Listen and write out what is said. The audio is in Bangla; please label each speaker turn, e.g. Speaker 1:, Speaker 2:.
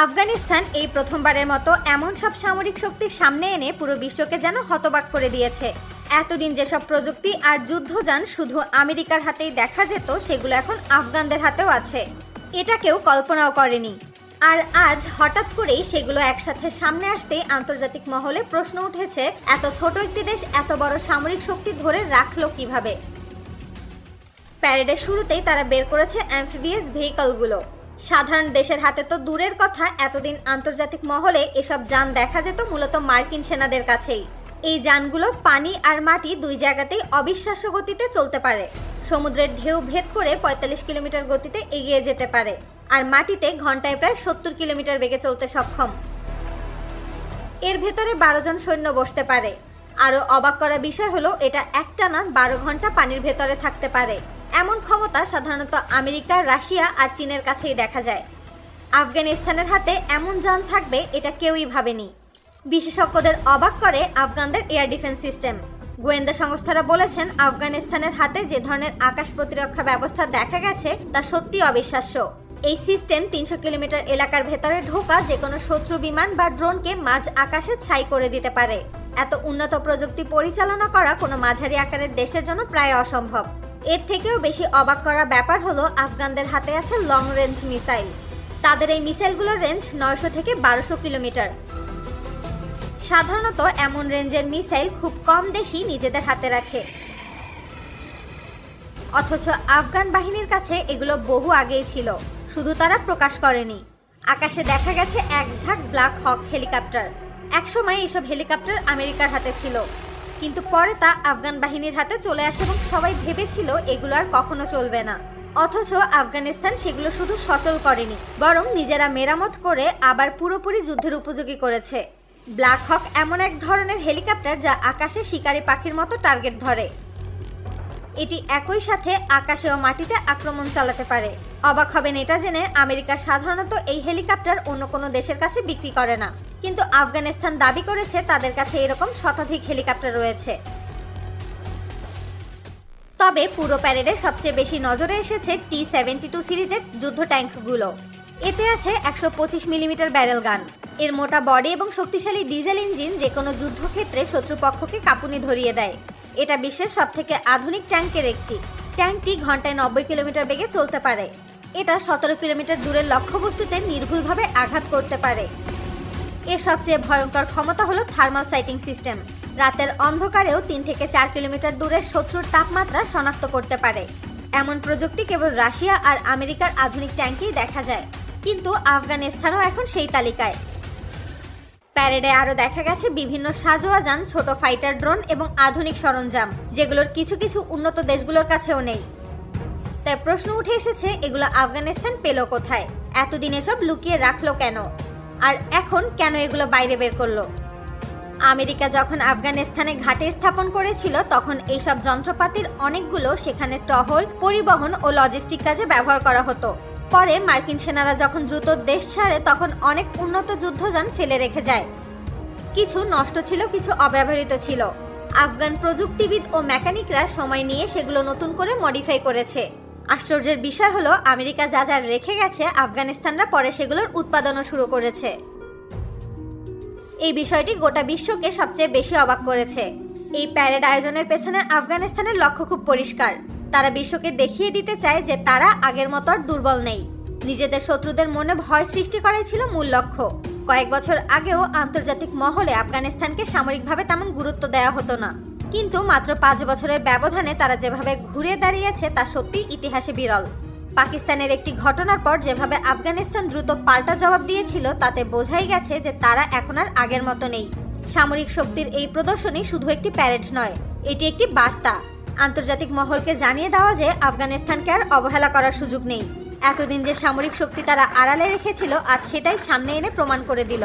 Speaker 1: আফগানিস্তান এই প্রথমবারের মতো এমন সব সামরিক শক্তির সামনে এনে পুরো বিশ্বকে যেন হতবাক করে দিয়েছে। এতদিন যেসব প্রযুক্তি আর যুদ্ধযান শুধু আমেরিকার হাতেই দেখা যেত, সেগুলো এখন আফগানদের হাতেও আছে। এটা কেউ কল্পনাও করেনি। আর আজ হঠাৎ করেই সেগুলো একসাথে সামনে আসতেই আন্তর্জাতিক মহলে প্রশ্ন উঠেছে, এত ছোট একটি দেশ এত বড় সামরিক শক্তি ধরে রাখলো কিভাবে। প্যারেডের শুরুতেই তারা বের করেছে অ্যাম্ফিবিয়াস ভেহিকলগুলো। সাধারণ দেশের হাতে তো দূরের কথা, এতদিন আন্তর্জাতিক মহলে এসব যান দেখা যেত মূলত মার্কিন সেনাদের কাছেই। এই যানগুলো পানি আর মাটি দুই জায়গাতেই অবিশ্বাস্য গতিতে চলতে পারে। সমুদ্রের ঢেউ ভেদ করে ৪৫ কিলোমিটার গতিতে এগিয়ে যেতে পারে, আর মাটিতে ঘন্টায় প্রায় ৭০ কিলোমিটার বেগে চলতে সক্ষম। এর ভেতরে ১২ জন সৈন্য বসতে পারে। আরও অবাক করা বিষয় হলো, এটা একটানা ১২ ঘন্টা পানির ভেতরে থাকতে পারে। এমন ক্ষমতা সাধারণত আমেরিকা, রাশিয়া আর চীনের কাছেই দেখা যায়। আফগানিস্তানের হাতে এমন যান থাকবে এটা কেউই ভাবেনি। বিশেষজ্ঞদের অবাক করে আফগানদের এয়ার ডিফেন্স সিস্টেম। গোয়েন্দা সংস্থারা বলেছেন, আফগানিস্তানের হাতে যে ধরনের আকাশ প্রতিরক্ষা ব্যবস্থা দেখা গেছে তা সত্যি অবিশ্বাস্য। এই সিস্টেম ৩০০ কিলোমিটার এলাকার ভেতরে ঢোকা যে কোনো শত্রু বিমান বা ড্রোনকে মাঝ আকাশে ছাই করে দিতে পারে। এত উন্নত প্রযুক্তি পরিচালনা করা কোনো মাঝারি আকারের দেশের জন্য প্রায় অসম্ভব। এর থেকেও বেশি অবাক করা ব্যাপার হলো, আফগানদের হাতে আছে লং রেঞ্জ মিসাইল। তাদের এই মিসাইলগুলোর রেঞ্জ ৯০০ থেকে ১২০০ কিলোমিটার। সাধারণত এমন রেঞ্জের মিসাইল খুব কম দেশই নিজেদের হাতে রাখে, অথচ আফগান বাহিনীর কাছে এগুলো বহু আগেই ছিল, শুধু তারা প্রকাশ করেনি। আকাশে দেখা গেছে এক ঝাঁক ব্ল্যাক হক হেলিকপ্টার। একসময় এসব হেলিকপ্টার আমেরিকার হাতে ছিল, কিন্তু পরে তা আফগান বাহিনীর হাতে চলে আসে এবং সবাই ভেবেছিল এগুলো আর কখনো চলবে না। অথচ আফগানিস্তান সেগুলো শুধু সচল করেনি, বরং নিজেরা মেরামত করে আবার পুরোপুরি যুদ্ধের উপযোগী করেছে। ব্ল্যাক হক এমন এক ধরনের হেলিকপ্টার যা আকাশে শিকারী পাখির মতো টার্গেট ধরে। এটি একই সাথে আকাশে ও মাটিতে আক্রমণ চালাতে পারে। অবাক হবেন এটা জেনে, আমেরিকা সাধারণত এই হেলিকপ্টার অন্য কোনো দেশের কাছে বিক্রি করে না, কিন্তু আফগানিস্তান দাবি করেছে তাদের কাছে এরকম শতাধিক হেলিকপ্টার রয়েছে। তবে পুরো প্যারেডে সবচেয়ে বেশি নজরে এসেছে T-72 সিরিজের যুদ্ধ ট্যাঙ্কগুলো। এতে আছে ১২৫ মিলিমিটার ব্যারেল গান। এর মোটা বডি এবং শক্তিশালী ডিজেল ইঞ্জিন যে কোনো যুদ্ধক্ষেত্রে শত্রুপক্ষকে কাঁপুনি ধরিয়ে দেয়। এটা বিশ্বের সবথেকে আধুনিক ট্যাঙ্কের একটি। ট্যাঙ্কটি ঘন্টায় ৯০ কিলোমিটার বেগে চলতে পারে। এটা ১৭ কিলোমিটার দূরের লক্ষ্যবস্তুতে নির্ভুলভাবে আঘাত করতে পারে। এর সবচেয়ে ভয়ঙ্কর ক্ষমতা হলো থার্মাল সাইটিং সিস্টেম। রাতের অন্ধকারেও ৩ থেকে ৪ কিলোমিটার দূরের শত্রুর তাপমাত্রা শনাক্ত করতে পারে। এমন প্রযুক্তি কেবল রাশিয়া আর আমেরিকার আধুনিক ট্যাঙ্কেই দেখা যায়, কিন্তু আফগানিস্তানও এখন সেই তালিকায়। প্যারেডে আরও দেখা গেছে বিভিন্ন সাজোয়া যান, ছোট ফাইটার ড্রোন এবং আধুনিক সরঞ্জাম, যেগুলোর কিছু কিছু উন্নত দেশগুলোর কাছেও নেই। তাই প্রশ্ন উঠে এসেছে, এগুলো আফগানিস্তান পেল কোথায়? এতদিন এসব লুকিয়ে রাখলো কেন? আর এখন কেন এগুলো বাইরে বের করলো? আমেরিকা যখন আফগানিস্তানে ঘাঁটি স্থাপন করেছিল, তখন এইসব যন্ত্রপাতির অনেকগুলো সেখানে টহল, পরিবহন ও লজিস্টিক কাজে ব্যবহার করা হতো। পরে মার্কিন সেনারা যখন দ্রুত দেশ ছাড়ে, তখন অনেক উন্নত যুদ্ধযান ফেলে রেখে যায়। কিছু নষ্ট ছিল, কিছু অব্যবহৃত ছিল। আফগান প্রযুক্তিবিদ ও মেকানিকরা সময় নিয়ে সেগুলো নতুন করে মডিফাই করেছে। আশ্চর্যের বিষয় হলো, আমেরিকা যা যা রেখে গেছে, আফগানিস্তানরা পরে সেগুলোর উৎপাদনও শুরু করেছে। এই বিষয়টি গোটা বিশ্বকে সবচেয়ে বেশি অবাক করেছে। এই প্যারেড আয়োজনের পেছনে আফগানিস্তানের লক্ষ্য খুব পরিষ্কার। তারা বিশ্বকে দেখিয়ে দিতে চায় যে তারা আগের মতো আর দুর্বল নেই। নিজেদের শত্রুদের মনে ভয় সৃষ্টি করাই ছিল মূল লক্ষ্য। কয়েক বছর আগেও আন্তর্জাতিক মহলে আফগানিস্তানকে সামরিকভাবে তেমন গুরুত্ব দেওয়া হতো না, কিন্তু মাত্র ৫ বছরের ব্যবধানে তারা যেভাবে ঘুরে দাঁড়িয়েছে তা সত্যিই ইতিহাসে বিরল। পাকিস্তানের একটি ঘটনার পর যেভাবে আফগানিস্তান দ্রুত পাল্টা জবাব দিয়েছিল, তাতে বোঝাই গেছে যে তারা এখন আর আগের মতো নেই। সামরিক শক্তির এই প্রদর্শনী শুধু একটি প্যারেড নয়, এটি একটি বার্তা। আন্তর্জাতিক মহলকে জানিয়ে দেওয়া যে আফগানিস্তানকে আর অবহেলা করার সুযোগ নেই। এতদিন যে সামরিক শক্তি তারা আড়ালে রেখেছিল, আজ সেটাই সামনে এনে প্রমাণ করে দিল।